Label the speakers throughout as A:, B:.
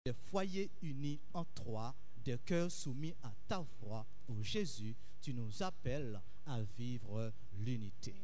A: des foyers unis en toi, des cœurs soumis à ta foi. Ô Jésus, tu nous appelles à vivre l'unité.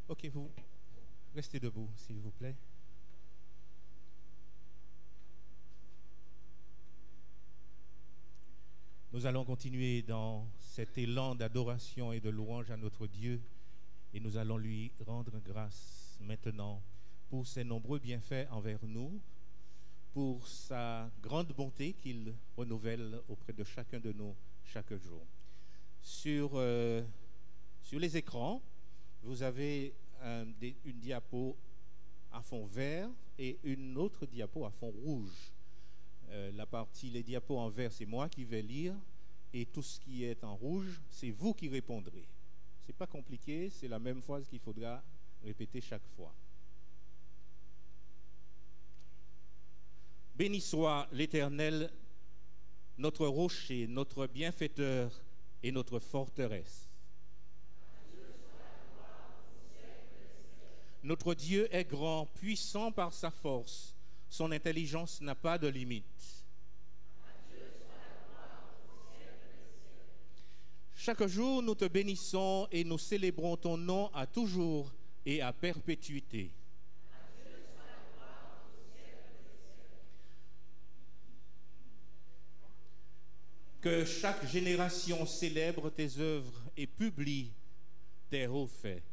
B: Ok, vous restez debout, s'il vous plaît. Nous allons continuer dans cet élan d'adoration et de louange à notre Dieu et nous allons lui rendre grâce maintenant pour ses nombreux bienfaits envers nous, pour sa grande bonté qu'il renouvelle auprès de chacun de nous chaque jour. Sur les écrans, vous avez une diapo à fond vert et une autre diapo à fond rouge. Les diapos en vert, c'est moi qui vais lire, et tout ce qui est en rouge, c'est vous qui répondrez. C'est pas compliqué, c'est la même phrase qu'il faudra répéter chaque fois. Béni soit l'Éternel, notre rocher, notre bienfaiteur et notre forteresse. Notre Dieu est grand, puissant par sa force. Son intelligence n'a pas de limite. Chaque jour, nous te bénissons et nous célébrons ton nom à toujours et à perpétuité. Que chaque génération célèbre tes œuvres et publie tes hauts faits.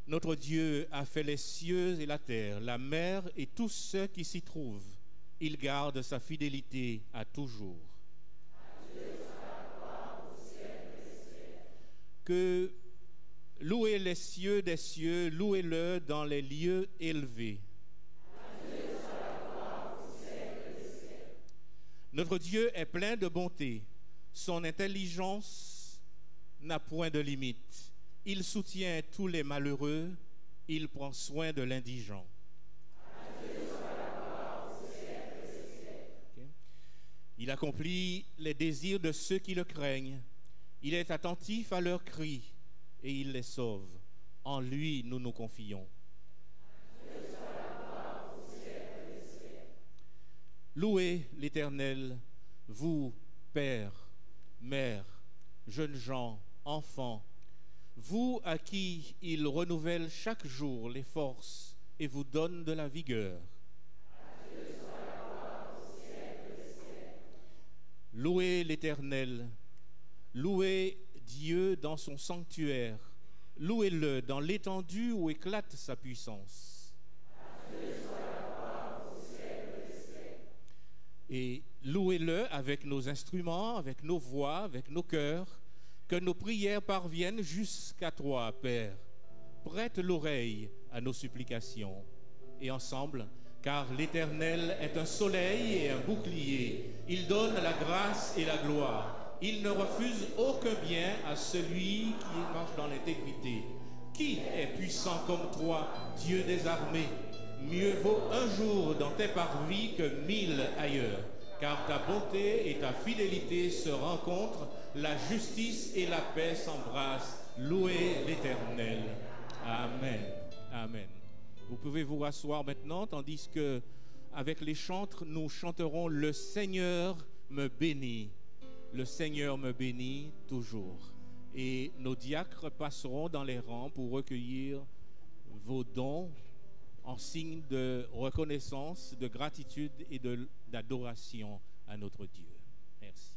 B: Notre Dieu a fait les cieux et la terre, la mer et tous ceux qui s'y trouvent. Il garde sa fidélité à toujours. Que louez les cieux des cieux, louez-le dans les lieux élevés. Notre Dieu est plein de bonté. Son intelligence n'a point de limite. Il soutient tous les malheureux. Il prend soin de l'indigent. Okay. Il accomplit les désirs de ceux qui le craignent. Il est attentif à leurs cris et il les sauve. En lui, nous nous confions. Louez l'Éternel, vous, pères, mères, jeunes gens, enfants, vous à qui il renouvelle chaque jour les forces et vous donne de la vigueur. Louez l'Éternel, louez Dieu dans son sanctuaire, louez-le dans l'étendue où éclate sa puissance. Et louez-le avec nos instruments, avec nos voix, avec nos cœurs, que nos prières parviennent jusqu'à toi, Père. Prête l'oreille à nos supplications. Et ensemble, car l'Éternel est un soleil et un bouclier. Il donne la grâce et la gloire. Il ne refuse aucun bien à celui qui marche dans l'intégrité. Qui est puissant comme toi, Dieu des armées? Mieux vaut un jour dans tes parvis que 1000 ailleurs. Car ta bonté et ta fidélité se rencontrent, la justice et la paix s'embrassent. Louez l'Éternel. Amen. Amen. Vous pouvez vous rasseoir maintenant, tandis que, avec les chantres, nous chanterons « Le Seigneur me bénit ». Le Seigneur me bénit toujours. Et nos diacres passeront dans les rangs pour recueillir vos dons en signe de reconnaissance, de gratitude et d'adoration à notre Dieu. Merci.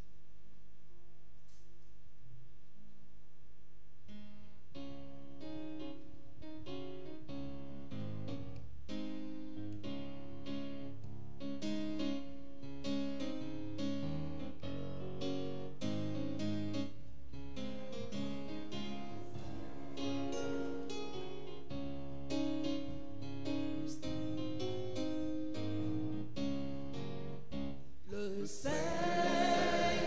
C: Le Seigneur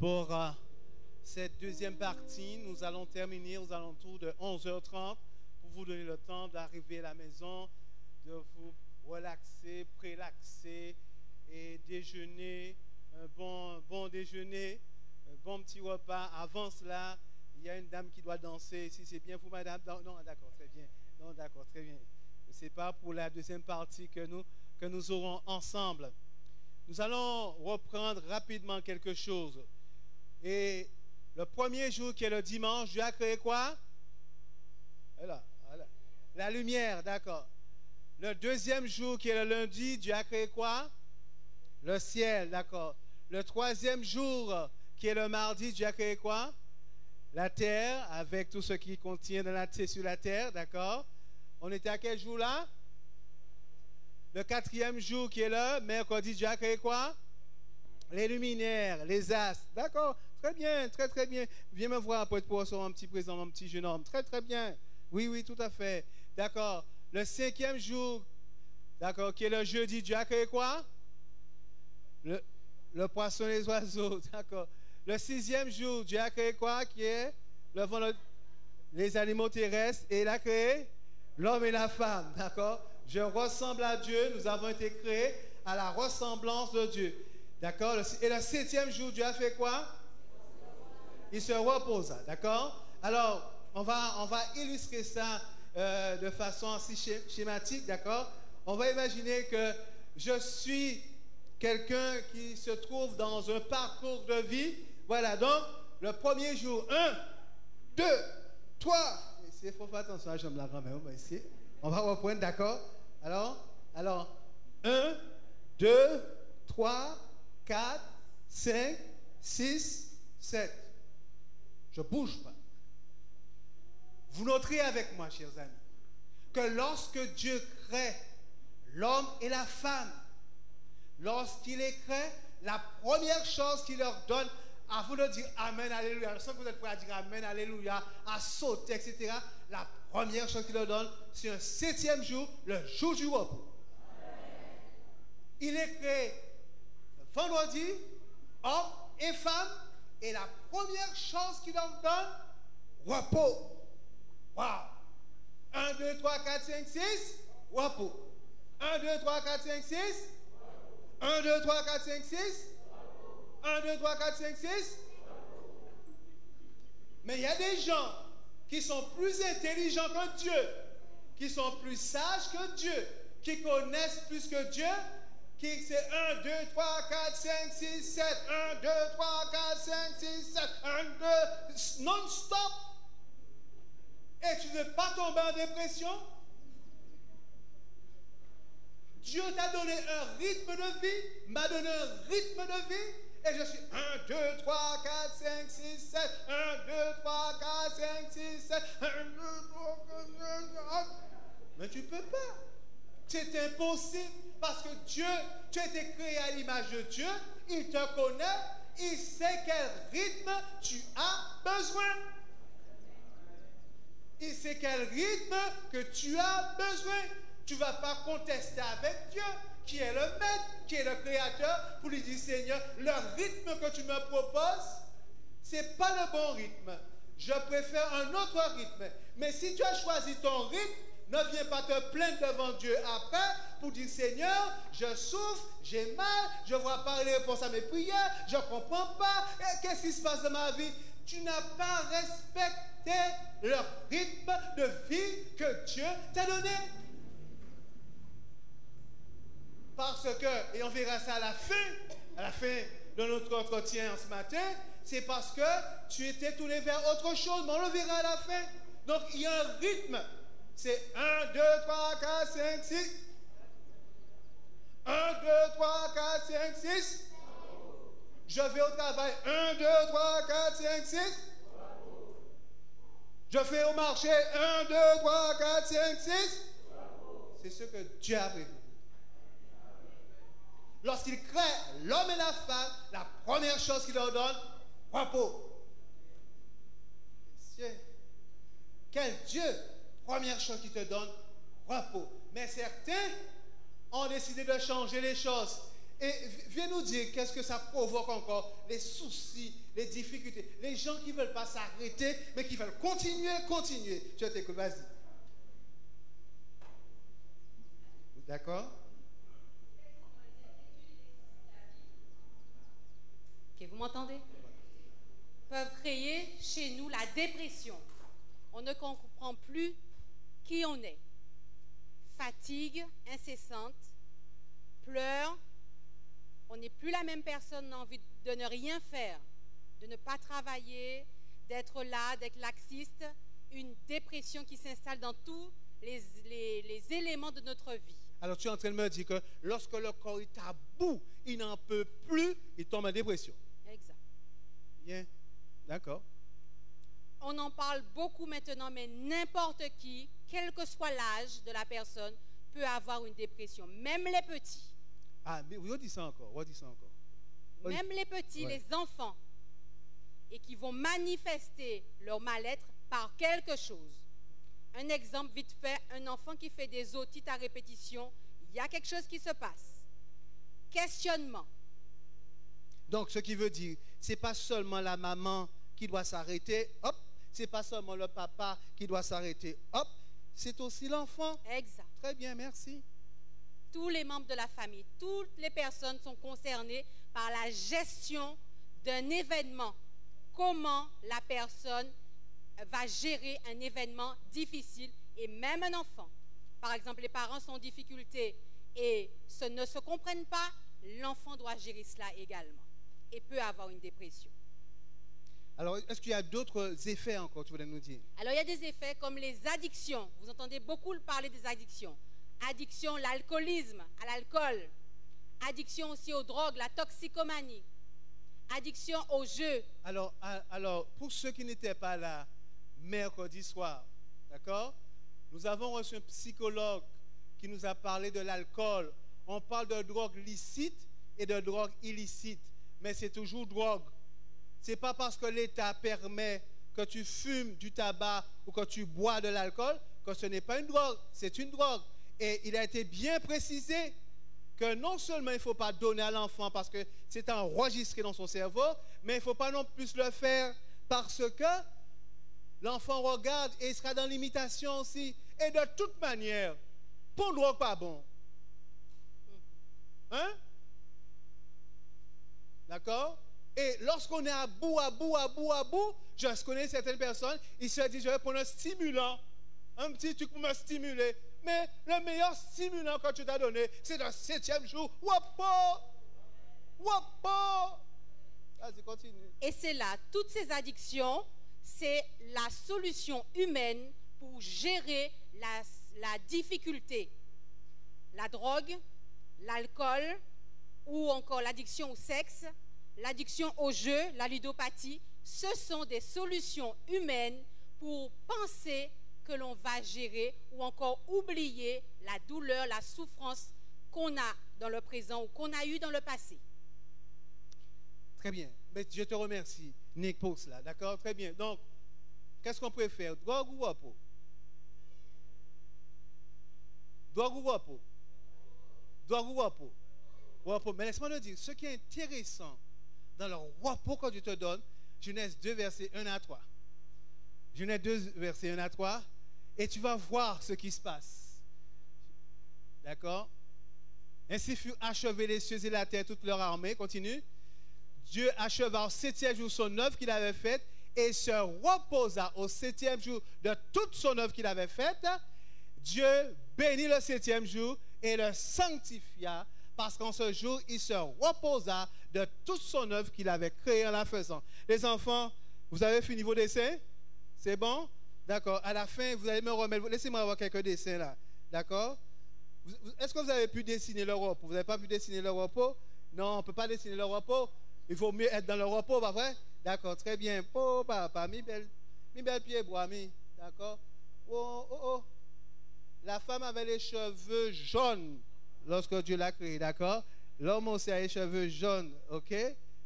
C: pour cette deuxième partie. Nous allons terminer aux alentours de 11h30 pour vous donner le temps d'arriver à la maison, de vous relaxer, prélaxer et déjeuner, un bon déjeuner, un bon petit repas. Avant cela, il y a une dame qui doit danser. Si c'est bien vous, madame? Non, d'accord, très bien. Non, d'accord, très bien. Ce n'est pas pour la deuxième partie que nous aurons ensemble. Nous allons reprendre rapidement quelque chose. Et le premier jour qui est le dimanche, Dieu a créé quoi? Voilà. La lumière, d'accord. Le deuxième jour qui est le lundi, Dieu a créé quoi? Le ciel, d'accord. Le troisième jour qui est le mardi, Dieu a créé quoi? La terre, avec tout ce qui contient de la terre sur la terre, d'accord. On était à quel jour là? Le quatrième jour qui est le mercredi, Dieu a créé quoi? Les luminaires, les astres, d'accord. Très bien, très très bien. Viens me voir après pour recevoir un petit présent, mon petit jeune homme. Très très bien. Oui, tout à fait. D'accord. Le cinquième jour, d'accord, qui est le jeudi, Dieu a créé quoi? Le poisson et les oiseaux, d'accord. Le sixième jour, Dieu a créé quoi? Qui est le vendredi, les animaux terrestres, et il a créé l'homme et la femme, d'accord. Je ressemble à Dieu, nous avons été créés à la ressemblance de Dieu, d'accord. Et le septième jour, Dieu a fait quoi? Il se reposa, d'accord. Alors, on va illustrer ça de façon assez schématique, d'accord. On va imaginer que je suis quelqu'un qui se trouve dans un parcours de vie. Voilà, donc, le premier jour, 1, 2, 3. Il faut faire attention à Jean de la grand-mère, ici. On va reprendre, d'accord. Alors, 1, 2, 3, 4, 5, 6, 7. Je ne bouge pas. Vous noterez avec moi, chers amis, que lorsque Dieu crée l'homme et la femme, lorsqu'il les crée, la première chose qu'il leur donne, à vous de dire Amen, Alléluia, je sens que vous êtes prêts à dire Amen, Alléluia, à sauter, etc. La première chose qu'il leur donne, c'est un septième jour, le jour du repos. Il est créé vendredi, homme et femme, et la première chose qu'il leur donne, repos. Wow! 1, 2, 3, 4, 5, 6, repos. 1, 2, 3, 4, 5, 6. 1, 2, 3, 4, 5, 6. 1, 2, 3, 4, 5, 6. Mais il y a des gens qui sont plus intelligents que Dieu, qui sont plus sages que Dieu, qui connaissent plus que Dieu, qui c'est 1, 2, 3, 4, 5, 6, 7. 1, 2, 3, 4, 5, 6, 7. 1, 2, non-stop. Et tu ne veux pas tomber en dépression? Dieu t'a donné un rythme de vie, m'a donné un rythme de vie, et je suis 1, 2, 3, 4, 5, 6, 7, 1, 2, 3, 4, 5, 6, 7, 1, 2, 3, 4, 5, 7. Mais tu ne peux pas. C'est impossible, parce que Dieu, tu as été créé à l'image de Dieu, il te connaît, il sait quel rythme tu as besoin. Il sait quel rythme que tu as besoin. Tu ne vas pas contester avec Dieu, qui est le maître, qui est le créateur, pour lui dire, Seigneur, le rythme que tu me proposes, ce n'est pas le bon rythme. Je préfère un autre rythme. Mais si tu as choisi ton rythme, ne viens pas te plaindre devant Dieu après pour dire, Seigneur, je souffre, j'ai mal, je ne vois pas les réponses à mes prières, je ne comprends pas, qu'est-ce qui se passe dans ma vie? Tu n'as pas respecté le rythme de vie que Dieu t'a donné. Parce que, et on verra ça à la fin de notre entretien ce matin, c'est parce que tu étais tourné vers autre chose, mais on le verra à la fin. Donc il y a un rythme. C'est 1, 2, 3, 4, 5, 6. 1, 2, 3, 4, 5, 6. Je vais au travail. 1, 2, 3, 4, 5, 6. Je fais au marché. 1, 2, 3, 4, 5, 6. C'est ce que Dieu a prévu. Lorsqu'il crée l'homme et la femme, la première chose qu'il leur donne, repos. Messieurs, quel Dieu, première chose qu'il te donne, repos. Mais certains ont décidé de changer les choses Et viens nous dire qu'est-ce que ça provoque encore, les soucis, les difficultés, les gens qui ne veulent pas s'arrêter, mais qui veulent continuer. Je t'écoute, vas-y. D'accord?
D: Ok, vous m'entendez? Peuvent créer chez nous la dépression. On ne comprend plus qui on est. Fatigue incessante, pleurs. On n'est plus la même personne, on a envie de ne rien faire, de ne pas travailler, d'être là, d'être laxiste. Une dépression qui s'installe dans tous les éléments de notre vie.
C: Alors tu es en train de me dire que lorsque le corps est à bout, il n'en peut plus, il tombe en dépression.
D: Exact.
C: Bien, d'accord.
D: On en parle beaucoup maintenant, mais n'importe qui, quel que soit l'âge de la personne, peut avoir une dépression, même les petits.
C: Ah, mais redis ça encore.
D: Même les petits,
C: Ouais.
D: les enfants, et qui vont manifester leur mal-être par quelque chose. Un exemple vite fait, un enfant qui fait des otites à répétition, il y a quelque chose qui se passe. Questionnement.
C: Donc, ce qui veut dire, c'est pas seulement la maman qui doit s'arrêter, hop, c'est pas seulement le papa qui doit s'arrêter, hop, c'est aussi l'enfant.
D: Exact.
C: Très bien, merci.
D: Tous les membres de la famille, toutes les personnes sont concernées par la gestion d'un événement. Comment la personne va gérer un événement difficile, et même un enfant. Par exemple, les parents sont en difficulté et ne se comprennent pas, l'enfant doit gérer cela également et peut avoir une dépression.
C: Alors, est-ce qu'il y a d'autres effets encore, tu voulais nous dire?
D: Alors, il y a des effets comme les addictions. Vous entendez beaucoup parler des addictions. Addiction, l'alcoolisme, à l'alcool. Addiction aussi aux drogues, la toxicomanie. Addiction aux jeux.
C: Alors, pour ceux qui n'étaient pas là mercredi soir, d'accord? Nous avons reçu un psychologue qui nous a parlé de l'alcool. On parle de drogue licite et de drogue illicite, mais c'est toujours drogue. C'est pas parce que l'État permet que tu fumes du tabac ou que tu bois de l'alcool que ce n'est pas une drogue, c'est une drogue. Et il a été bien précisé que non seulement il ne faut pas donner à l'enfant parce que c'est enregistré dans son cerveau, mais il ne faut pas non plus le faire parce que l'enfant regarde et il sera dans l'imitation aussi. Et de toute manière, bon drogue pas bon. Hein? D'accord? Et lorsqu'on est à bout, je connais certaines personnes, ils se disent, je vais prendre un stimulant, un petit truc pour me stimuler. Mais le meilleur stimulant que tu t'as donné, c'est le 7e jour. Wapo! Vas-y, continue.
D: Et c'est là, toutes ces addictions, c'est la solution humaine pour gérer la difficulté. La drogue, l'alcool, ou encore l'addiction au sexe, l'addiction au jeu, la ludopathie, ce sont des solutions humaines pour penser que l'on va gérer ou encore oublier la douleur, la souffrance qu'on a dans le présent ou qu'on a eu dans le passé.
C: Très bien. Mais je te remercie, Nick, pour cela. D'accord? Très bien. Donc, qu'est-ce qu'on préfère? Drogue ou repos? Drogue ou repos? Drogue ou repos? Repos. Mais laisse-moi te dire, ce qui est intéressant dans le repos que Dieu te donne, Genèse 2, versets 1 à 3. Genèse 2, versets 1 à 3. Et tu vas voir ce qui se passe. D'accord? Ainsi furent achevés les cieux et la terre, toute leur armée. Continue. Dieu acheva au 7e jour son œuvre qu'il avait faite et se reposa au 7e jour de toute son œuvre qu'il avait faite. Dieu bénit le 7e jour et le sanctifia parce qu'en ce jour, il se reposa de toute son œuvre qu'il avait créée en la faisant. Les enfants, vous avez fini vos dessins? C'est bon? D'accord. À la fin, vous allez me remettre. Laissez-moi avoir quelques dessins là. D'accord? Est-ce que vous avez pu dessiner le repos? Vous n'avez pas pu dessiner le repos? Non, on ne peut pas dessiner le repos. Il vaut mieux être dans le repos, pas vrai? D'accord, très bien. Oh, papa, mi belle pied bois, mi. D'accord? Oh. La femme avait les cheveux jaunes lorsque Dieu l'a créé, d'accord? L'homme aussi a les cheveux jaunes, ok?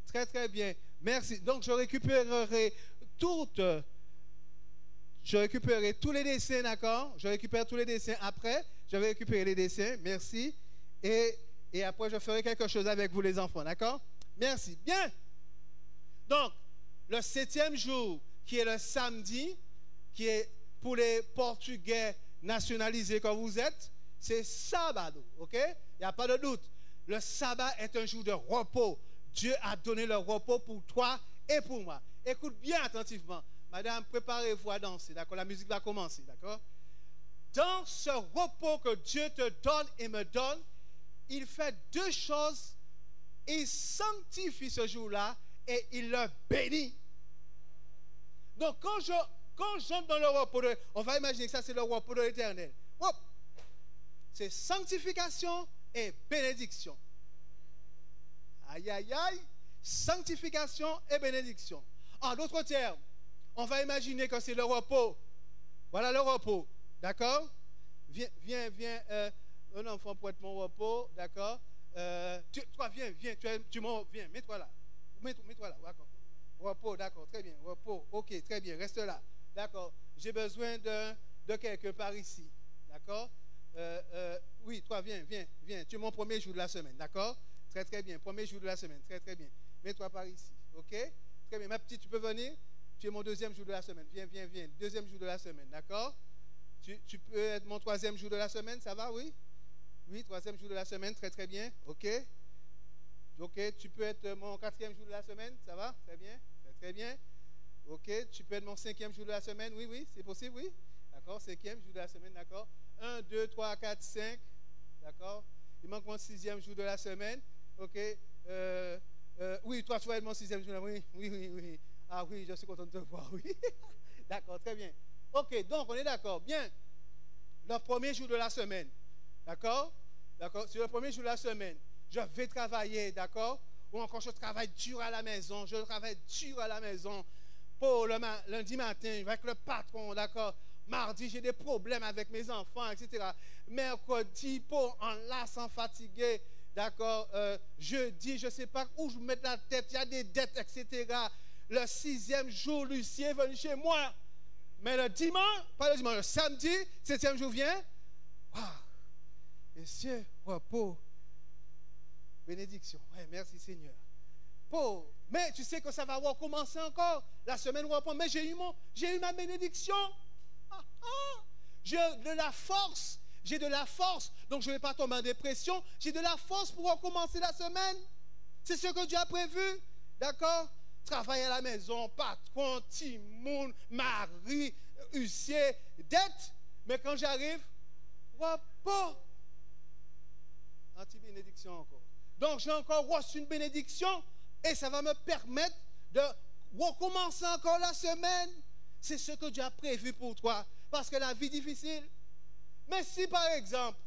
C: Très, très bien. Merci. Donc, je récupérerai tous les dessins, d'accord? Je récupère tous les dessins après. Je vais récupérer les dessins, merci. Et Et après, je ferai quelque chose avec vous, les enfants. D'accord? Merci. Bien. Donc, le 7e jour, qui est le samedi, qui est pour les Portugais nationalisés comme vous êtes, c'est sabado. OK? Il n'y a pas de doute. Le sabbat est un jour de repos. Dieu a donné le repos pour toi et pour moi. Écoute bien attentivement. Madame, préparez-vous à danser. D'accord? La musique va commencer. D'accord? Dans ce repos que Dieu te donne et me donne, il fait deux choses. Il sanctifie ce jour-là et il le bénit. Donc, quand j'entre dans le repos, on va imaginer que ça, c'est le repos de l'Éternel. C'est sanctification et bénédiction. Aïe, aïe, aïe. Sanctification et bénédiction. En d'autres termes, on va imaginer que c'est le repos. Voilà le repos. D'accord? Viens. Un enfant pour être mon repos. D'accord? Toi, viens. Viens, mets-toi là. Mets-toi là. D'accord. Repos, d'accord. Très bien. Repos. OK, très bien. Reste là. D'accord. J'ai besoin de quelqu'un par ici. D'accord? Oui, toi, viens. Tu es mon premier jour de la semaine. D'accord? Très bien. Premier jour de la semaine. Très bien. Mets-toi par ici. OK? Très bien. Ma petite, tu peux venir? Tu es mon deuxième jour de la semaine. Viens. Deuxième jour de la semaine. D'accord? Tu peux être mon troisième jour de la semaine. Ça va? Oui? Oui, troisième jour de la semaine. Très bien. OK? Tu peux être mon quatrième jour de la semaine. Ça va? Très bien. Très bien. OK? Tu peux être mon cinquième jour de la semaine. Oui. C'est possible? Oui? D'accord? Cinquième jour de la semaine. D'accord? 1, 2, 3, 4, 5. D'accord? Il manque mon sixième jour de la semaine. OK? Oui, toi, tu vas être mon sixième jour. Oui. Ah oui, je suis content de te voir. Oui. D'accord, très bien. OK, donc on est d'accord. Bien. Le premier jour de la semaine. D'accord? Sur le premier jour de la semaine, je vais travailler. D'accord? Ou encore, je travaille dur à la maison. Pour le lundi matin, avec le patron. D'accord? Mardi, j'ai des problèmes avec mes enfants, etc. Mercredi, pour enlaçant, fatigué. D'accord? Jeudi, je ne sais pas où je mets la tête, il y a des dettes, etc. Le 6e jour, Lucien est venu chez moi. Mais le dimanche, pas le dimanche, le samedi, 7e jour vient. Wow. Messieurs, repos. Bénédiction. Ouais, merci Seigneur. Mais tu sais que ça va recommencer encore. La semaine reprend. Mais j'ai eu ma bénédiction. J'ai de la force. Donc je ne vais pas tomber en dépression. J'ai de la force pour recommencer la semaine. C'est ce que Dieu a prévu. D'accord? Travail à la maison, patron, timoun, mari, huissier, dette. Mais quand j'arrive, repos. Anti-bénédiction encore. Donc j'ai encore reçu une bénédiction et ça va me permettre de recommencer encore la semaine. C'est ce que Dieu a prévu pour toi. Parce que la vie est difficile. Mais si par exemple,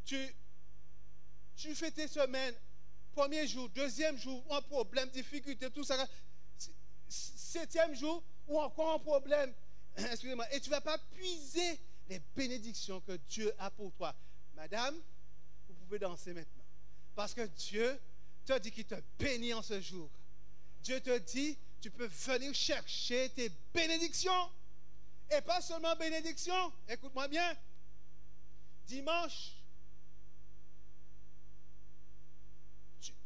C: tu fais tes semaines, premier jour, deuxième jour, un problème, difficulté, tout ça, 7e jour, ou encore un problème, excusez-moi, et tu ne vas pas puiser les bénédictions que Dieu a pour toi. Madame, vous pouvez danser maintenant. Parce que Dieu te dit qu'il te bénit en ce jour. Dieu te dit, tu peux venir chercher tes bénédictions. Et pas seulement bénédictions. Écoute-moi bien. Dimanche,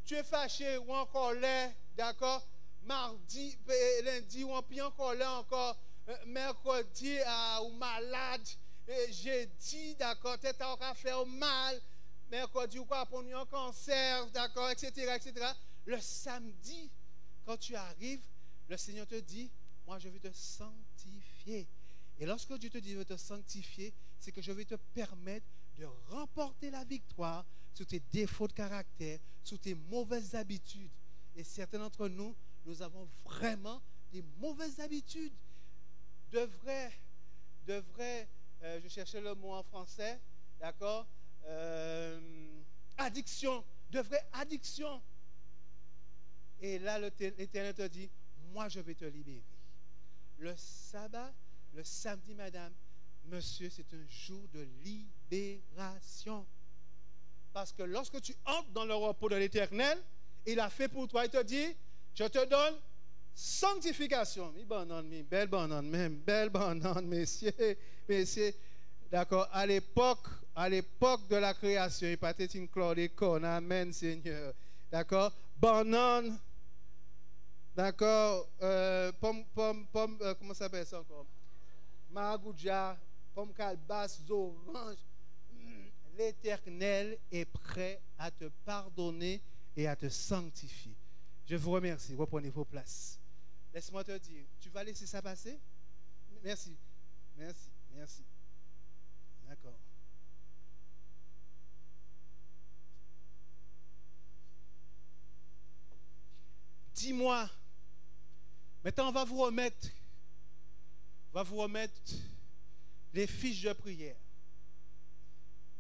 C: tu es fâché ou en colère, d'accord? Mardi, lundi, ou en colère encore. Mercredi, ou malade. Jeudi, d'accord? Tu as encore faire mal. Mercredi, ou quoi, pour un cancer, d'accord? Etc. Le samedi, quand tu arrives, le Seigneur te dit, moi je vais te sanctifier. Et lorsque Dieu te dit je vais te sanctifier, c'est que je vais te permettre de remporter la victoire sur tes défauts de caractère, sur tes mauvaises habitudes. Et certains d'entre nous, nous avons vraiment des mauvaises habitudes. Je cherchais le mot en français, d'accord? Addiction, de vraies addictions. Et là, l'Éternel te dit, moi je vais te libérer. Le sabbat, le samedi, madame, monsieur, c'est un jour de libération. Parce que lorsque tu entres dans le repos de l'Éternel, il a fait pour toi, il te dit, je te donne sanctification. Belle banane, messieurs. D'accord, à l'époque, à l'époque de la création, il partait une chlordécone. Amen, Seigneur. D'accord? Banane. D'accord? Pomme, comment ça s'appelle ça encore? Maragouja, pomme calebasse, orange. L'Éternel est prêt à te pardonner et à te sanctifier. Je vous remercie. Reprenez vos places. Laisse-moi te dire, tu vas laisser ça passer? Merci. Merci. Merci. D'accord. Dis-moi. Maintenant, on va vous remettre les fiches de prière.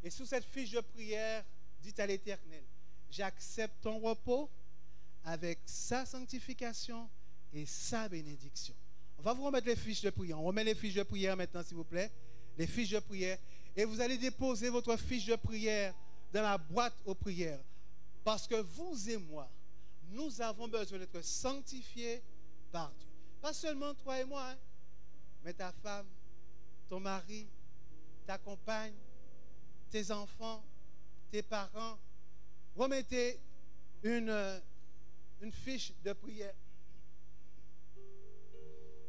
C: Et sous cette fiche de prière, dites à l'Éternel, j'accepte ton repos avec sa sanctification et sa bénédiction. On va vous remettre les fiches de prière. On remet les fiches de prière maintenant, s'il vous plaît. Les fiches de prière. Et vous allez déposer votre fiche de prière dans la boîte aux prières. Parce que vous et moi, nous avons besoin d'être sanctifiés par Dieu. Pas seulement toi et moi, hein, mais ta femme, ton mari, ta compagne, tes enfants, tes parents. Remettez une fiche de prière.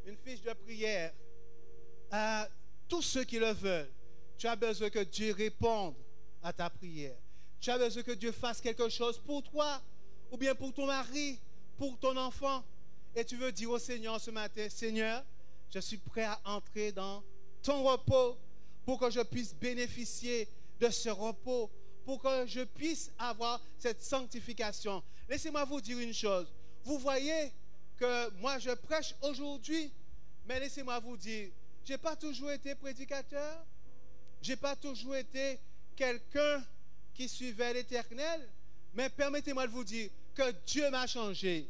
C: Une fiche de prière à tous ceux qui le veulent. Tu as besoin que Dieu réponde à ta prière. Tu as besoin que Dieu fasse quelque chose pour toi, ou bien pour ton mari, pour ton enfant. Et tu veux dire au Seigneur ce matin, Seigneur, je suis prêt à entrer dans ton repos pour que je puisse bénéficier de ce repos, pour que je puisse avoir cette sanctification. Laissez-moi vous dire une chose. Vous voyez que moi je prêche aujourd'hui, mais laissez-moi vous dire, je n'ai pas toujours été prédicateur, je n'ai pas toujours été quelqu'un qui suivait l'Éternel, mais permettez-moi de vous dire que Dieu m'a changé.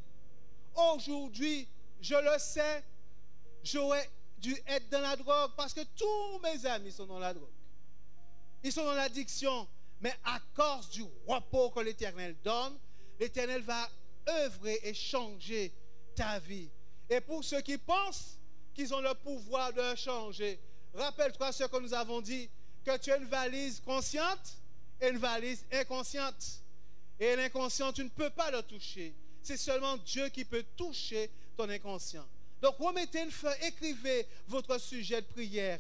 C: Aujourd'hui, je le sais, j'aurais dû être dans la drogue parce que tous mes amis sont dans la drogue. Ils sont dans l'addiction, mais à cause du repos que l'Éternel donne, l'Éternel va œuvrer et changer ta vie. Et pour ceux qui pensent qu'ils ont le pouvoir de changer, rappelle-toi ce que nous avons dit, que tu as une valise consciente et une valise inconsciente. Et l'inconscient, tu ne peux pas le toucher. C'est seulement Dieu qui peut toucher ton inconscient. Donc remettez une feuille, écrivez votre sujet de prière.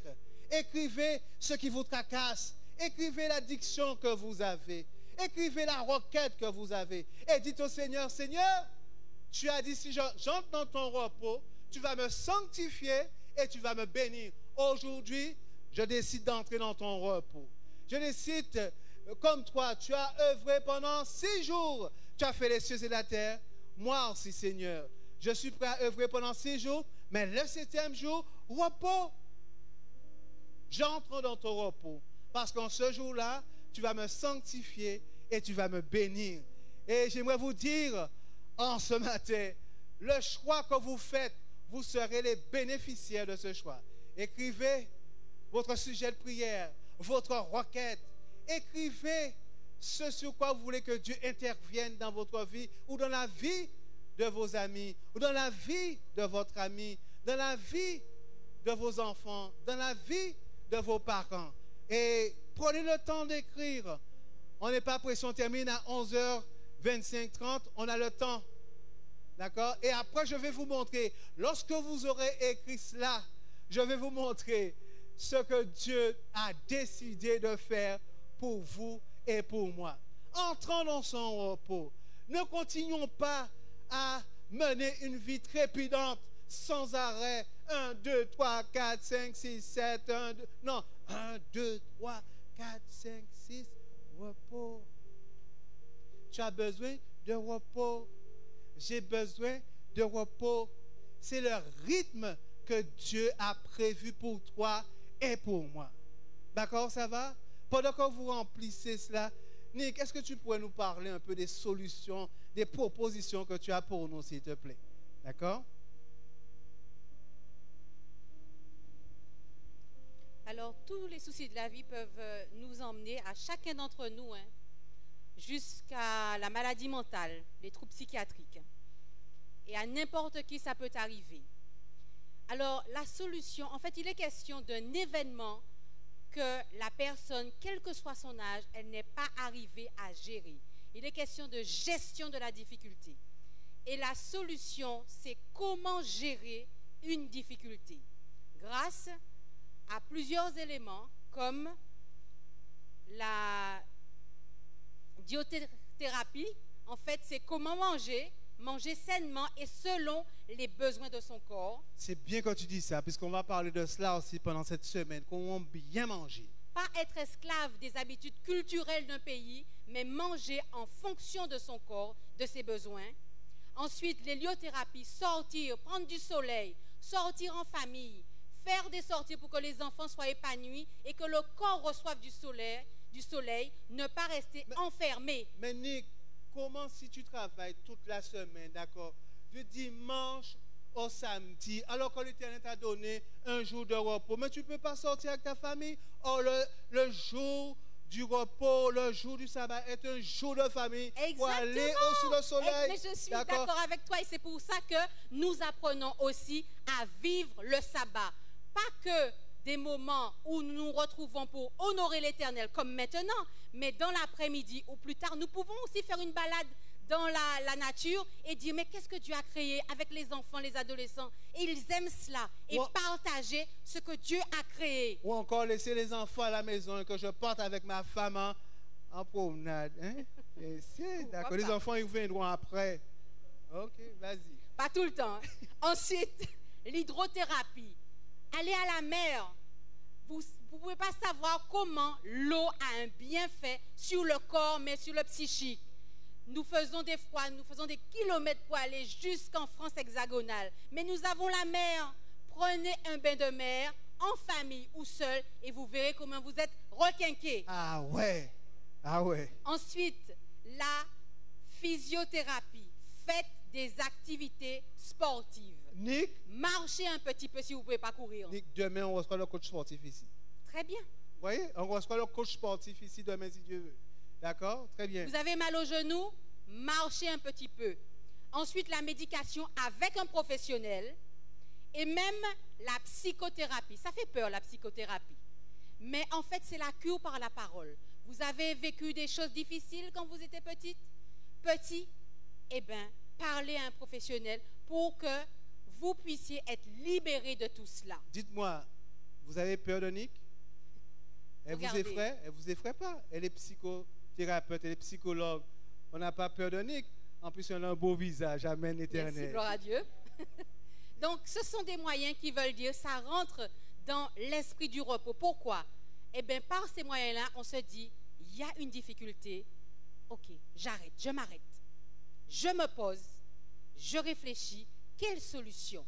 C: Écrivez ce qui vous tracasse. Écrivez l'addiction que vous avez. Écrivez la requête que vous avez. Et dites au Seigneur, Seigneur, tu as dit si j'entre dans ton repos, tu vas me sanctifier et tu vas me bénir. Aujourd'hui, je décide d'entrer dans ton repos. Je décide, comme toi, tu as œuvré pendant 6 jours. Tu as fait les cieux et la terre. Moi aussi, Seigneur, je suis prêt à œuvrer pendant 6 jours, mais le 7e jour, repos. J'entre dans ton repos. Parce qu'en ce jour-là, tu vas me sanctifier et tu vas me bénir. Et j'aimerais vous dire, en ce matin, le choix que vous faites, vous serez les bénéficiaires de ce choix. Écrivez votre sujet de prière, votre requête. Écrivez ce sur quoi vous voulez que Dieu intervienne dans votre vie ou dans la vie de vos amis, ou dans la vie de votre ami, dans la vie de vos enfants, dans la vie de vos parents. Et prenez le temps d'écrire. On n'est pas pressé, on termine à 11h25, 30. On a le temps. D'accord? Et après, je vais vous montrer. Lorsque vous aurez écrit cela, je vais vous montrer ce que Dieu a décidé de faire pour vous et pour moi. Entrons dans son repos. Ne continuons pas à mener une vie trépidante sans arrêt. 1, 2, 3, 4, 5, 6, 7, 1, 2. Non, 1, 2, 3, 4, 5, 6. Repos. Tu as besoin de repos. J'ai besoin de repos. C'est le rythme que Dieu a prévu pour toi et pour moi. D'accord, ça va? Pendant que vous remplissez cela, Nick, est-ce que tu pourrais nous parler un peu des solutions, des propositions que tu as pour nous, s'il te plaît? D'accord?
D: Alors, tous les soucis de la vie peuvent nous emmener, à chacun d'entre nous, jusqu'à la maladie mentale, les troubles psychiatriques. Et à n'importe qui, ça peut arriver. Alors, la solution, en fait, il est question d'un événement que la personne, quel que soit son âge, elle n'est pas arrivée à gérer. Il est question de gestion de la difficulté. Et la solution, c'est comment gérer une difficulté. Grâce à plusieurs éléments comme la diététhérapie. En fait, c'est comment manger sainement et selon les besoins de son corps.
C: C'est bien que tu dis ça, puisqu'on va parler de cela aussi pendant cette semaine, comment bien manger.
D: Pas être esclave des habitudes culturelles d'un pays, mais manger en fonction de son corps, de ses besoins. Ensuite, l'héliothérapies, sortir, prendre du soleil, sortir en famille, faire des sorties pour que les enfants soient épanouis et que le corps reçoive du soleil, ne pas rester enfermé.
C: Mais Nick, comment si tu travailles toute la semaine, d'accord, du dimanche au samedi, alors que l'Éternel t'a donné un jour de repos, mais tu ne peux pas sortir avec ta famille? Or, le jour du repos, le jour du sabbat est un jour de famille pour aller sous le soleil.
D: Mais je suis d'accord avec toi et c'est pour ça que nous apprenons aussi à vivre le sabbat. Pas que des moments où nous nous retrouvons pour honorer l'Éternel comme maintenant, mais dans l'après-midi ou plus tard, nous pouvons aussi faire une balade dans la nature et dire mais qu'est-ce que Dieu a créé avec les enfants, les adolescents, et ils aiment cela et partager ce que Dieu a créé.
C: Ou encore laisser les enfants à la maison et que je parte avec ma femme en promenade. Hein? D'accord, les enfants ils viendront après. Ok, vas-y.
D: Pas tout le temps. Ensuite, l'hydrothérapie. Aller à la mer. Vous ne pouvez pas savoir comment l'eau a un bienfait sur le corps, mais sur le psychique. Nous faisons des kilomètres pour aller jusqu'en France hexagonale. Mais nous avons la mer. Prenez un bain de mer en famille ou seul et vous verrez comment vous êtes requinqué.
C: Ah ouais. Ah ouais.
D: Ensuite, la physiothérapie. Faites des activités sportives.
C: Nick,
D: marchez un petit peu si vous ne pouvez pas courir.
C: Nick, demain on reçoit le coach sportif ici.
D: Très bien.
C: Vous voyez, on reçoit le coach sportif ici demain si Dieu veut. D'accord? Très bien.
D: Vous avez mal au genou? Marchez un petit peu. Ensuite, la médication avec un professionnel et même la psychothérapie. Ça fait peur, la psychothérapie. Mais en fait, c'est la cure par la parole. Vous avez vécu des choses difficiles quand vous étiez petit? Eh bien, parlez à un professionnel pour que vous puissiez être libéré de tout cela.
C: Dites-moi, vous avez peur de Nick? Elle vous effraie pas? Elle est psychothérapeute, elle est psychologue. On n'a pas peur de Nick. En plus, elle a un beau visage. Amen, l'Éternel.
D: Merci, gloire à Dieu. Donc, ce sont des moyens qui veulent dire, ça rentre dans l'esprit du repos. Pourquoi? Eh bien, par ces moyens-là, on se dit, il y a une difficulté. Ok, j'arrête, je m'arrête. Je me pose, je réfléchis. Quelle solution?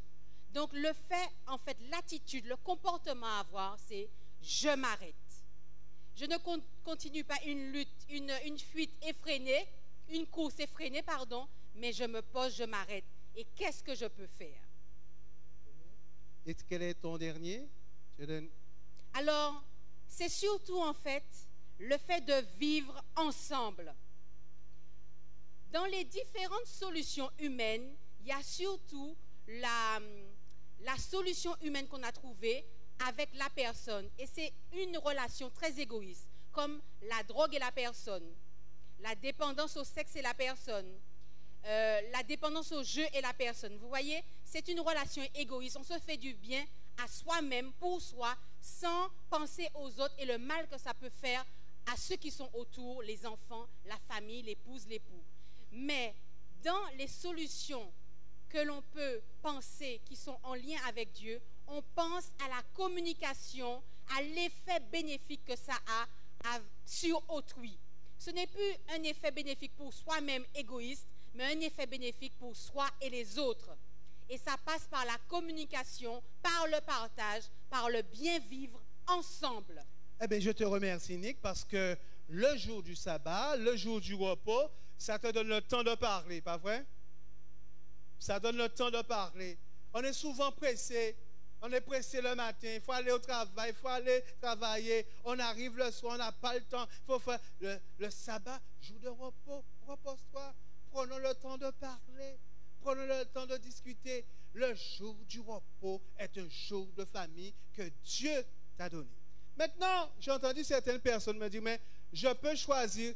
D: Donc, le fait, en fait, l'attitude, le comportement à avoir, c'est je m'arrête. Je ne continue pas une lutte, une fuite effrénée, une course effrénée, pardon, mais je me pose, je m'arrête. Et qu'est-ce que je peux faire?
C: Et quel est ton dernier?
D: Alors, c'est surtout en fait le fait de vivre ensemble. Dans les différentes solutions humaines, il y a surtout la solution humaine qu'on a trouvée avec la personne. Et c'est une relation très égoïste, comme la drogue et la personne, la dépendance au sexe et la personne, la dépendance au jeu et la personne. Vous voyez, c'est une relation égoïste. On se fait du bien à soi-même, pour soi, sans penser aux autres et le mal que ça peut faire à ceux qui sont autour, les enfants, la famille, l'épouse, l'époux. Mais dans les solutions que l'on peut penser qui sont en lien avec Dieu, on pense à la communication, à l'effet bénéfique que ça a sur autrui. Ce n'est plus un effet bénéfique pour soi-même égoïste, mais un effet bénéfique pour soi et les autres. Et ça passe par la communication, par le partage, par le bien vivre ensemble.
C: Eh bien, je te remercie, Nick, parce que le jour du sabbat, le jour du repos, ça te donne le temps de parler, pas vrai? Ça donne le temps de parler. On est souvent pressé. On est pressé le matin, il faut aller au travail, il faut aller travailler. On arrive le soir, on n'a pas le temps. Il faut faire le sabbat, jour de repos. Repose-toi. Prenons le temps de parler. Prenons le temps de discuter. Le jour du repos est un jour de famille que Dieu t'a donné. Maintenant, j'ai entendu certaines personnes me dire, mais je peux choisir,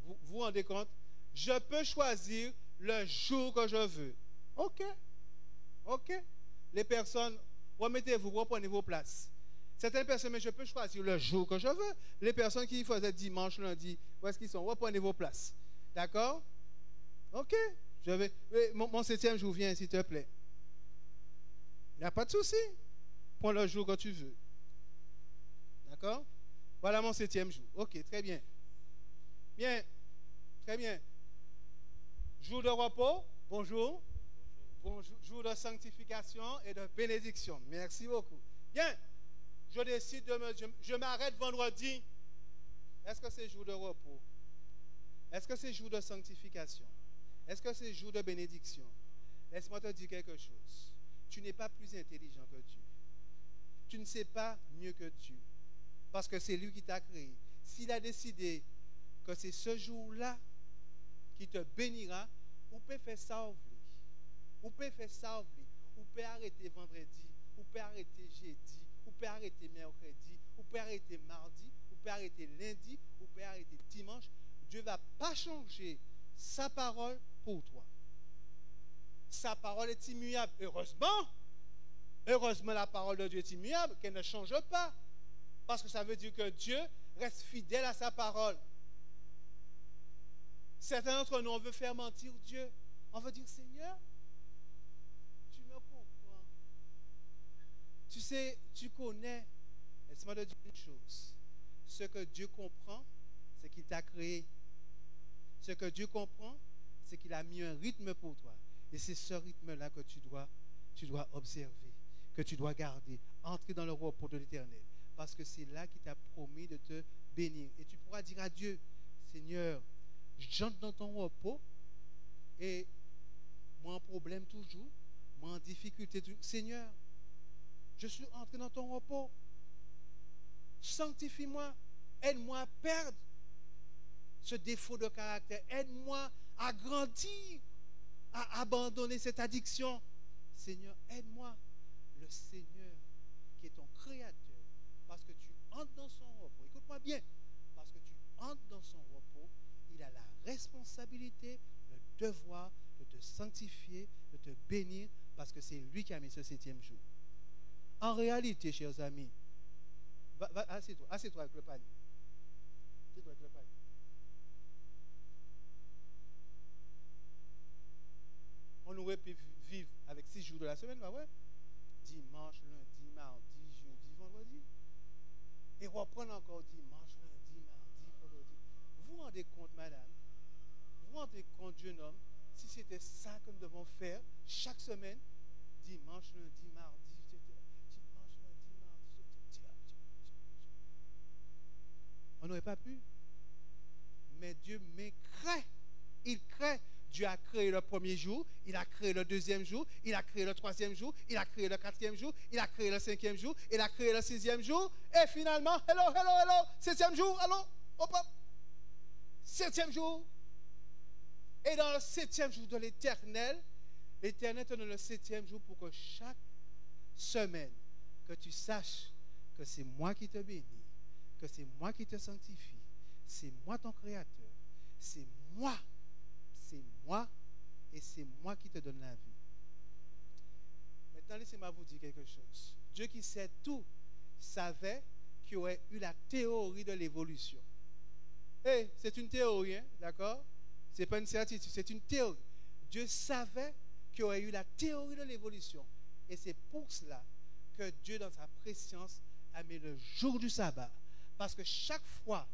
C: vous vous rendez compte, je peux choisir le jour que je veux. OK. OK. Les personnes, remettez-vous, reprenez vos places. Certaines personnes, mais je peux choisir le jour que je veux. Les personnes qui faisaient dimanche, lundi, où est-ce qu'ils sont? Reprenez vos places. D'accord? OK. Je vais, mon 7e jour vient, s'il te plaît. Il n'y a pas de souci. Prends le jour que tu veux. D'accord? Voilà mon 7e jour. OK, très bien. Bien. Très bien. Jour de repos. Bonjour. Bonjour. Jour de sanctification et de bénédiction. Merci beaucoup. Bien. Je décide je m'arrête vendredi. Est-ce que c'est jour de repos? Est-ce que c'est jour de sanctification? Est-ce que c'est jour de bénédiction? Laisse-moi te dire quelque chose. Tu n'es pas plus intelligent que Dieu. Tu ne sais pas mieux que Dieu. Parce que c'est lui qui t'a créé. S'il a décidé que c'est ce jour-là qui te bénira, ou peut faire ça ouvrir. Ou peut faire ça ouvrir. Ou peut arrêter vendredi. Ou peut arrêter jeudi. Ou peut arrêter mercredi. Ou peut arrêter mardi. Ou peut arrêter lundi. Ou peut arrêter dimanche. Dieu ne va pas changer sa parole pour toi. Sa parole est immuable. Heureusement. Heureusement, la parole de Dieu est immuable, qu'elle ne change pas. Parce que ça veut dire que Dieu reste fidèle à sa parole. Certains d'entre nous, on veut faire mentir Dieu. On veut dire, Seigneur, tu me comprends. Tu sais, tu connais. Laisse-moi te dire une chose. Ce que Dieu comprend, c'est qu'il t'a créé. Ce que Dieu comprend, c'est qu'il a mis un rythme pour toi. Et c'est ce rythme-là que tu dois observer, que tu dois garder, entrer dans le repos de l'Éternel. Parce que c'est là qu'il t'a promis de te bénir. Et tu pourras dire à Dieu, Seigneur, j'entre dans ton repos et moi en problème toujours, moi en difficulté toujours. Seigneur, je suis entré dans ton repos. Sanctifie-moi, aide-moi à perdre ce défaut de caractère. Aide-moi à grandir, à abandonner cette addiction. Seigneur, aide-moi. Le Seigneur qui est ton créateur, parce que tu entres dans son repos. Écoute-moi bien. Parce que tu entres dans son repos, il a la responsabilité, le devoir de te sanctifier, de te bénir, parce que c'est lui qui a mis ce 7e jour. En réalité, chers amis, assieds-toi avec le panier. Assieds-toi avec le panier. On aurait pu vivre avec 6 jours de la semaine, bah ouais. Dimanche, lundi, mardi, jeudi, vendredi. Et reprendre encore dimanche, lundi, mardi, vendredi. Vous vous rendez compte, madame? Vous vous rendez compte, jeune homme, si c'était ça que nous devons faire chaque semaine? Dimanche, lundi, mardi, dimanche, lundi, mardi. On n'aurait pas pu. Mais Dieu crée. Il crée. Dieu a créé le premier jour, il a créé le 2e jour, il a créé le 3e jour, il a créé le 4e jour, il a créé le 5e jour, il a créé le 6e jour, et finalement, hello, 7e jour, allô, hop, 7e jour. Et dans le 7e jour de l'Éternel, l'Éternel te donne le 7e jour pour que chaque semaine, que tu saches que c'est moi qui te bénis, que c'est moi qui te sanctifie, c'est moi ton Créateur, c'est moi et c'est moi qui te donne la vie. Maintenant, laissez-moi vous dire quelque chose. Dieu qui sait tout savait qu'il y aurait eu la théorie de l'évolution. Et c'est une théorie, hein, d'accord? Ce n'est pas une certitude, c'est une théorie. Dieu savait qu'il y aurait eu la théorie de l'évolution. Et c'est pour cela que Dieu, dans sa préscience, a mis le jour du sabbat. Parce que chaque fois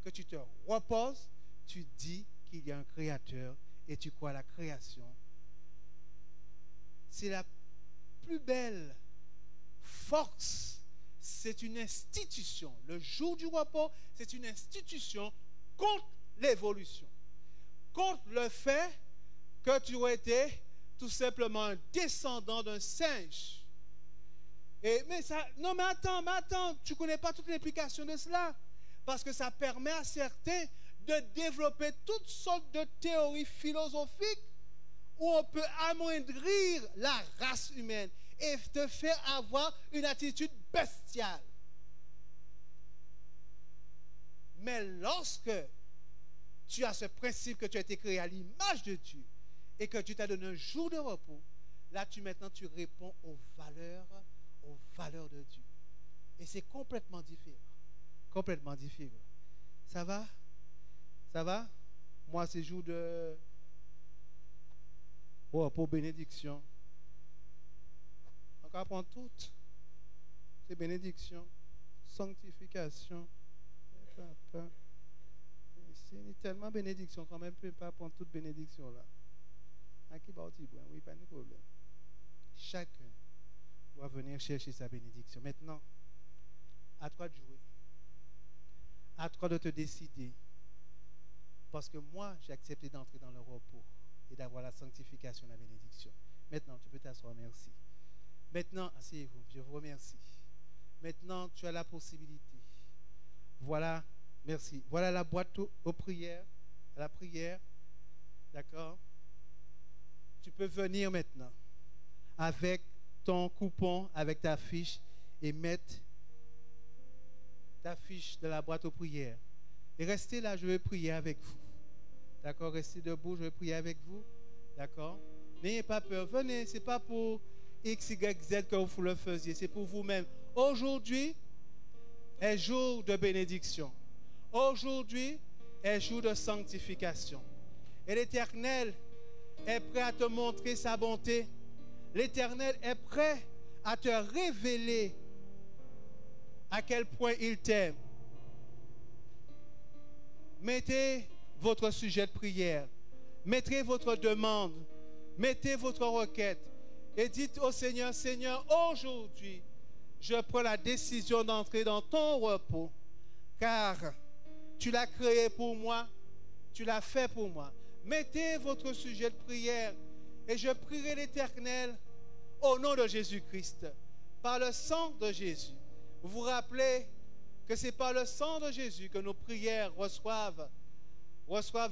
C: que tu te reposes, tu dis qu'il y a un créateur et tu crois à la création. C'est la plus belle force. C'est une institution. Le jour du repos, c'est une institution contre l'évolution. Contre le fait que tu aurais été tout simplement un descendant d'un singe. Mais attends, tu ne connais pas toute l'implication de cela. Parce que ça permet à certains de développer toutes sortes de théories philosophiques où on peut amoindrir la race humaine et te faire avoir une attitude bestiale. Mais lorsque tu as ce principe que tu as été créé à l'image de Dieu et que Dieu t'a donné un jour de repos, là, maintenant, tu réponds aux valeurs de Dieu. Et c'est complètement différent. Complètement différent. Ça va? Ça va? Moi, c'est jour de repos, bénédiction. On va prendre toutes. C'est bénédiction, sanctification. C'est tellement bénédiction quand même, ne peut pas prendre toute bénédiction là. À qui va oui, pas de problème. Chacun doit venir chercher sa bénédiction. Maintenant, à toi de jouer. À toi de te décider. Parce que moi, j'ai accepté d'entrer dans le repos et d'avoir la sanctification, la bénédiction. Maintenant, tu peux t'asseoir, merci. Maintenant, asseyez-vous, je vous remercie. Maintenant, tu as la possibilité. Voilà, merci. Voilà la boîte aux prières, à la prière. D'accord? Tu peux venir maintenant avec ton coupon, avec ta fiche et mettre ta fiche de la boîte aux prières. Et restez là, je vais prier avec vous. D'accord? Restez debout, je vais prier avec vous. D'accord? N'ayez pas peur. Venez, ce n'est pas pour X, Y, Z que vous le faisiez, c'est pour vous-même. Aujourd'hui est jour de bénédiction. Aujourd'hui est jour de sanctification. Et l'Éternel est prêt à te montrer sa bonté. L'Éternel est prêt à te révéler à quel point il t'aime. Mettez votre sujet de prière. Mettez votre demande. Mettez votre requête. Et dites au Seigneur, Seigneur, aujourd'hui, je prends la décision d'entrer dans ton repos, car tu l'as créé pour moi, tu l'as fait pour moi. Mettez votre sujet de prière et je prierai l'Éternel au nom de Jésus-Christ, par le sang de Jésus. Vous vous rappelez que c'est par le sang de Jésus que nos prières reçoivent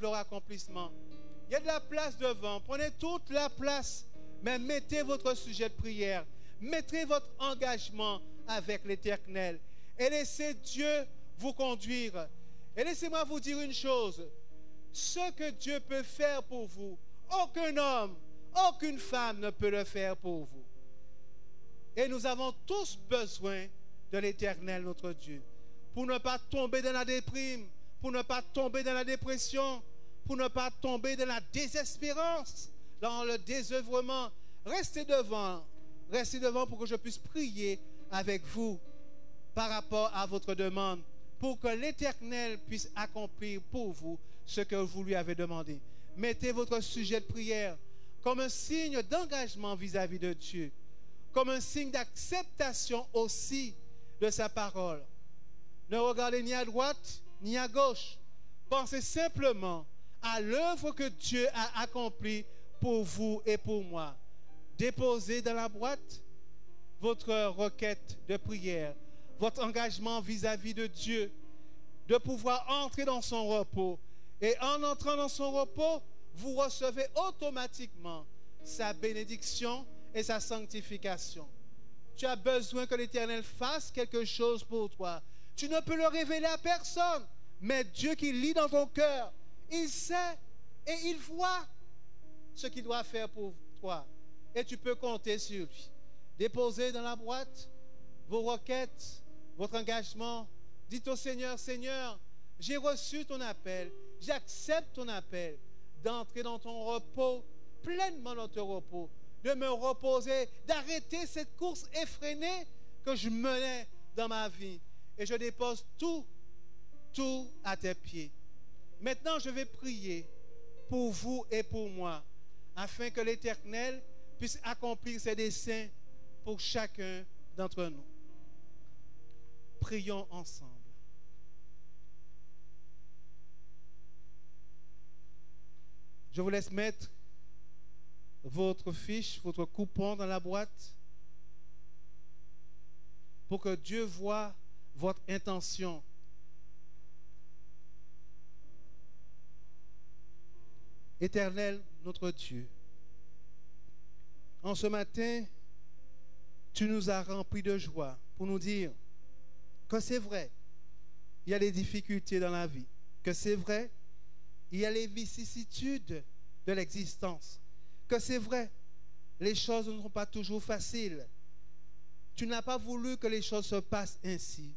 C: leur accomplissement. Il y a de la place devant, prenez toute la place, mais mettez votre sujet de prière. Mettez votre engagement avec l'Éternel et laissez Dieu vous conduire. Et laissez-moi vous dire une chose. Ce que Dieu peut faire pour vous, aucun homme, aucune femme ne peut le faire pour vous. Et nous avons tous besoin de l'Éternel, notre Dieu, pour ne pas tomber dans la déprime, pour ne pas tomber dans la dépression, pour ne pas tomber dans la désespérance, dans le désœuvrement. Restez devant pour que je puisse prier avec vous par rapport à votre demande, pour que l'Éternel puisse accomplir pour vous ce que vous lui avez demandé. Mettez votre sujet de prière comme un signe d'engagement vis-à-vis de Dieu, comme un signe d'acceptation aussi de sa parole. Ne regardez ni à droite ni à gauche. Pensez simplement à l'œuvre que Dieu a accomplie pour vous et pour moi. Déposez dans la boîte votre requête de prière, votre engagement vis-à-vis de Dieu, de pouvoir entrer dans son repos. Et en entrant dans son repos, vous recevez automatiquement sa bénédiction et sa sanctification. Tu as besoin que l'Éternel fasse quelque chose pour toi. Tu ne peux le révéler à personne, mais Dieu qui lit dans ton cœur, il sait et il voit ce qu'il doit faire pour toi. Et tu peux compter sur lui. Déposez dans la boîte vos requêtes, votre engagement. Dites au Seigneur, Seigneur, j'ai reçu ton appel, j'accepte ton appel d'entrer dans ton repos, pleinement dans ton repos, de me reposer, d'arrêter cette course effrénée que je menais dans ma vie. Et je dépose tout à tes pieds. Maintenant, je vais prier pour vous et pour moi, afin que l'Éternel puisse accomplir ses desseins pour chacun d'entre nous. Prions ensemble. Je vous laisse mettre votre fiche, votre coupon dans la boîte pour que Dieu voie votre intention. Éternel, notre Dieu, en ce matin, tu nous as remplis de joie pour nous dire que c'est vrai, il y a des difficultés dans la vie, que c'est vrai, il y a les vicissitudes de l'existence, que c'est vrai, les choses ne sont pas toujours faciles. Tu n'as pas voulu que les choses se passent ainsi,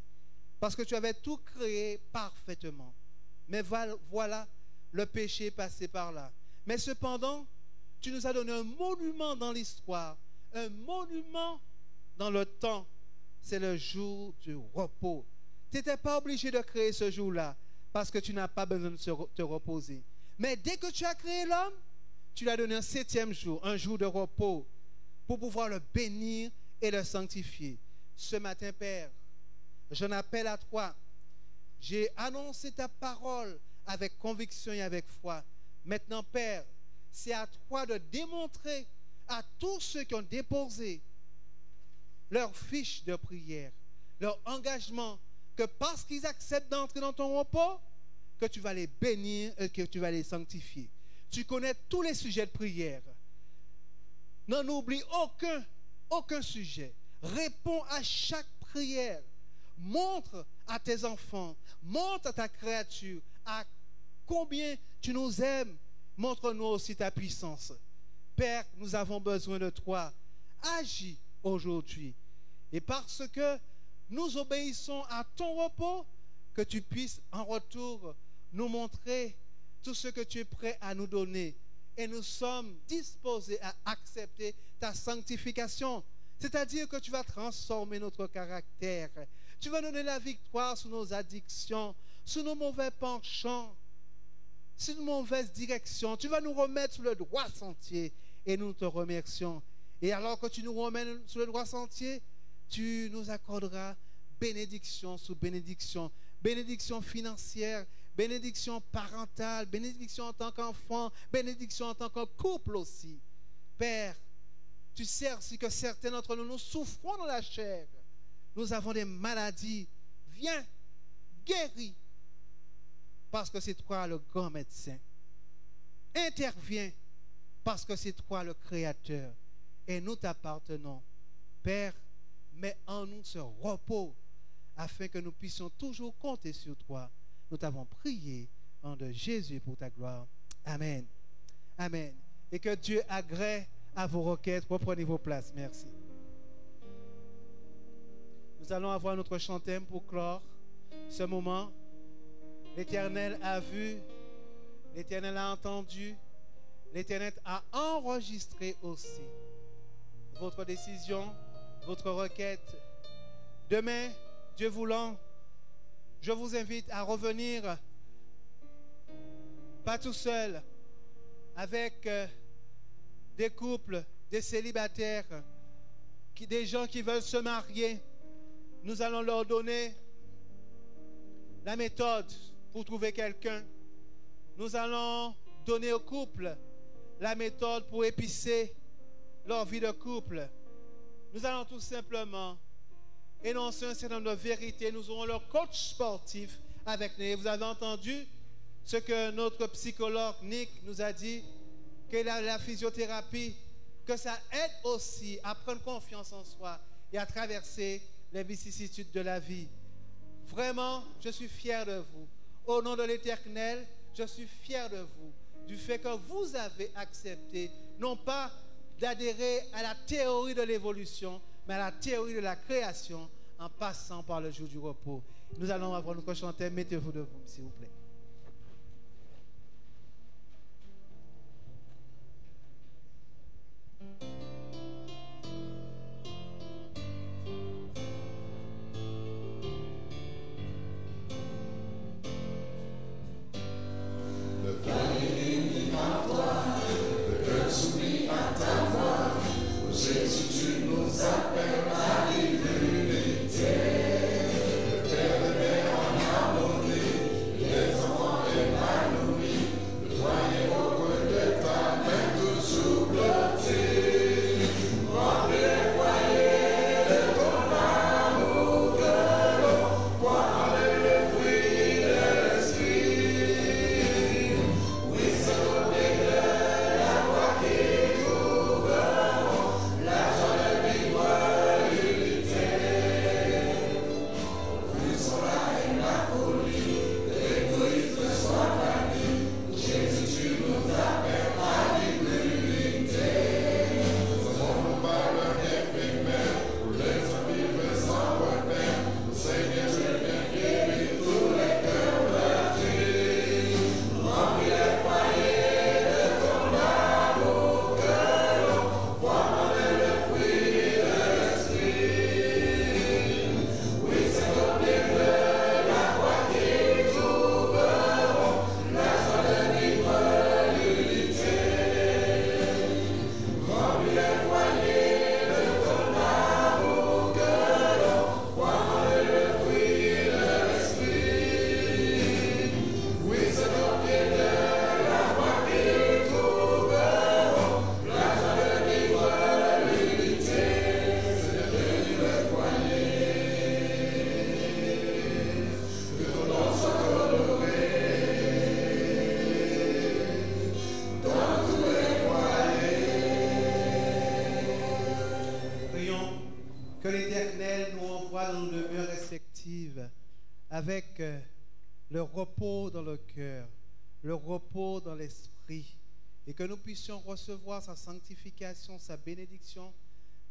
C: parce que tu avais tout créé parfaitement. Mais voilà, le péché est passé par là. Mais cependant, tu nous as donné un monument dans l'histoire, un monument dans le temps. C'est le jour du repos. Tu n'étais pas obligé de créer ce jour-là, parce que tu n'as pas besoin de te reposer. Mais dès que tu as créé l'homme, tu lui as donné un 7e jour, un jour de repos, pour pouvoir le bénir et le sanctifier. Ce matin, Père, j'en appelle à toi. J'ai annoncé ta parole avec conviction et avec foi. Maintenant, Père, c'est à toi de démontrer à tous ceux qui ont déposé leur fiche de prière, leur engagement, que parce qu'ils acceptent d'entrer dans ton repos, que tu vas les bénir et que tu vas les sanctifier. Tu connais tous les sujets de prière. N'en oublie aucun sujet. Réponds à chaque prière. Montre à tes enfants, montre à ta créature à combien tu nous aimes. Montre-nous aussi ta puissance. Père, nous avons besoin de toi. Agis aujourd'hui. Et parce que nous obéissons à ton repos, que tu puisses en retour nous montrer tout ce que tu es prêt à nous donner. Et nous sommes disposés à accepter ta sanctification. C'est-à-dire que tu vas transformer notre caractère. Tu vas donner la victoire sur nos addictions, sur nos mauvais penchants, sur nos mauvaises directions. Tu vas nous remettre sur le droit sentier et nous te remercions. Et alors que tu nous remènes sur le droit sentier, tu nous accorderas bénédiction sur bénédiction. Bénédiction financière, bénédiction parentale, bénédiction en tant qu'enfant, bénédiction en tant que couple aussi. Père, tu sais aussi que certains d'entre nous, nous souffrons dans la chair. Nous avons des maladies. Viens, guéris. Parce que c'est toi le grand médecin. Interviens. Parce que c'est toi le Créateur. Et nous t'appartenons. Père, mets en nous ce repos afin que nous puissions toujours compter sur toi. Nous t'avons prié en nom de Jésus pour ta gloire. Amen. Amen. Et que Dieu agrée à vos requêtes. Reprenez vos places. Merci. Nous allons avoir notre chantème pour clore ce moment. L'Éternel a vu, l'Éternel a entendu, l'Éternel a enregistré aussi votre décision, votre requête. Demain, Dieu voulant, je vous invite à revenir, pas tout seul, avec des couples, des célibataires, des gens qui veulent se marier. Nous allons leur donner la méthode pour trouver quelqu'un. Nous allons donner aux couples la méthode pour épicer leur vie de couple. Nous allons tout simplement énoncer un certain nombre de vérités. Nous aurons leur coach sportif avec nous. Et vous avez entendu ce que notre psychologue Nick nous a dit, que la physiothérapie, que ça aide aussi à prendre confiance en soi et à traverser les vicissitudes de la vie. Vraiment, je suis fier de vous. Au nom de l'Éternel, je suis fier de vous, du fait que vous avez accepté, non pas d'adhérer à la théorie de l'évolution, mais à la théorie de la création, en passant par le jour du repos. Nous allons avoir notre chanteur. Mettez-vous debout, s'il vous plaît.
E: Yes.
C: le repos dans l'esprit et que nous puissions recevoir sa sanctification, sa bénédiction,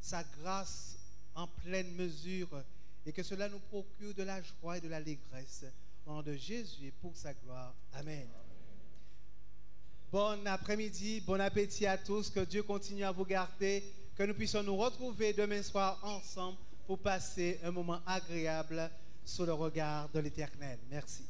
C: sa grâce en pleine mesure et que cela nous procure de la joie et de l'allégresse. Au nom de Jésus et pour sa gloire. Amen. Bon après-midi, bon appétit à tous, que Dieu continue à vous garder, que nous puissions nous retrouver demain soir ensemble pour passer un moment agréable sous le regard de l'Éternel. Merci.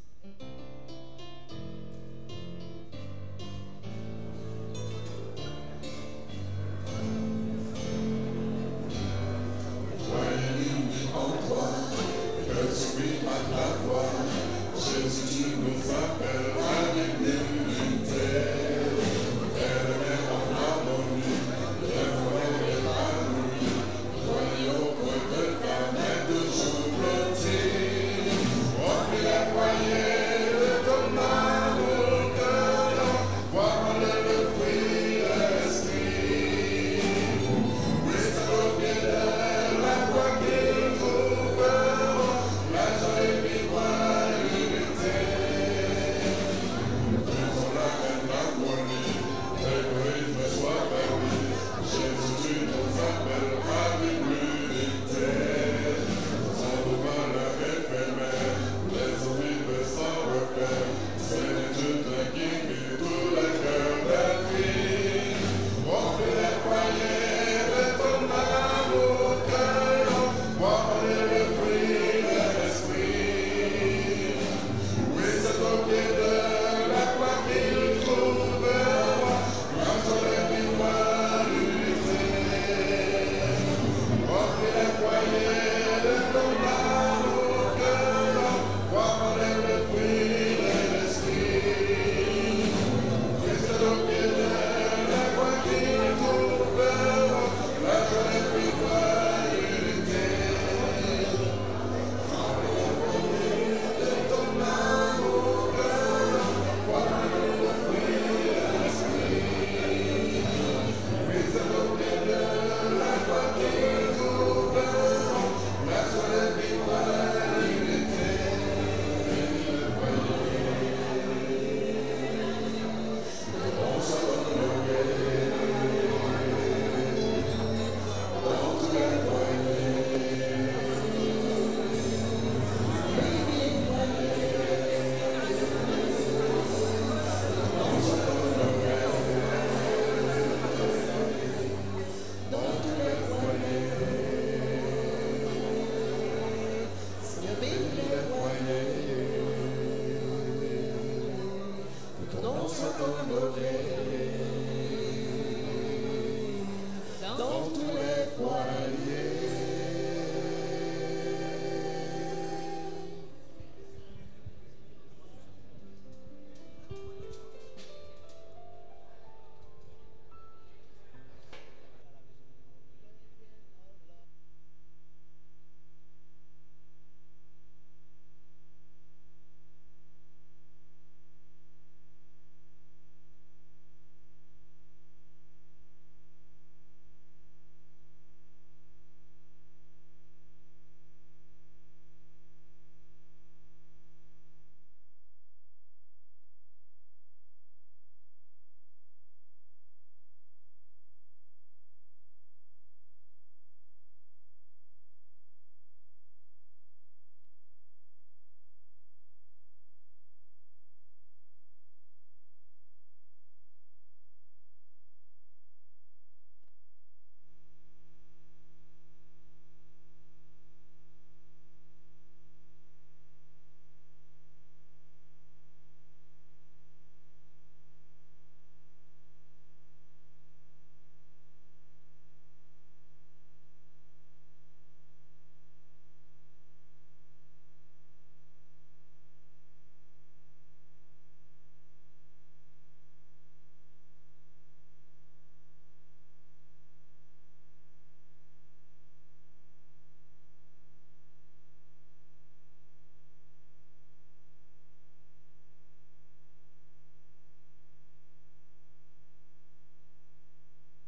E: Jésus, tu nous appelles avec l'unité. Éternel en harmonie, lève-toi épanoui. Voyons que ta main de jour blottie. Remplis les foyers de ton amour, cœur, voir le fruit de l'esprit. Oui, c'est au pied de la croix qu'ils trouveront la joie et victoire.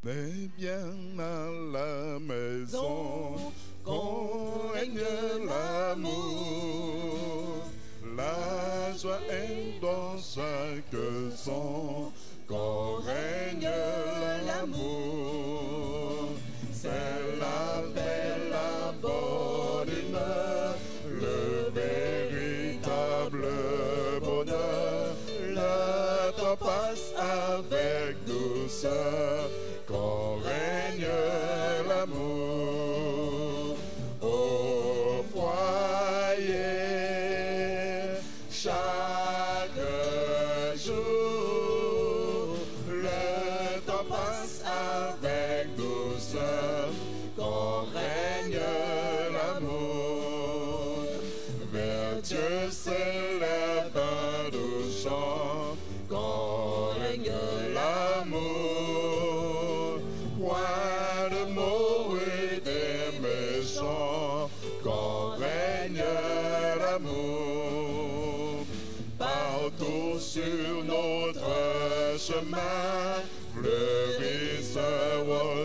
F: Mais bien à la maison, qu'on règne l'amour, la joie est dans chaque son, quand règne l'amour. C'est la paix, la bonne humeur, le véritable bonheur. Le temps passe avec douceur, quand règne l'amour. Au foyer, chaque jour, le temps passe avec douceur, quand règne l'amour. Vers Dieu s'élève un doux chant, quand règne l'amour. Point de mots et des méchants, quand règne l'amour. Partout sur notre chemin, fleurissent aux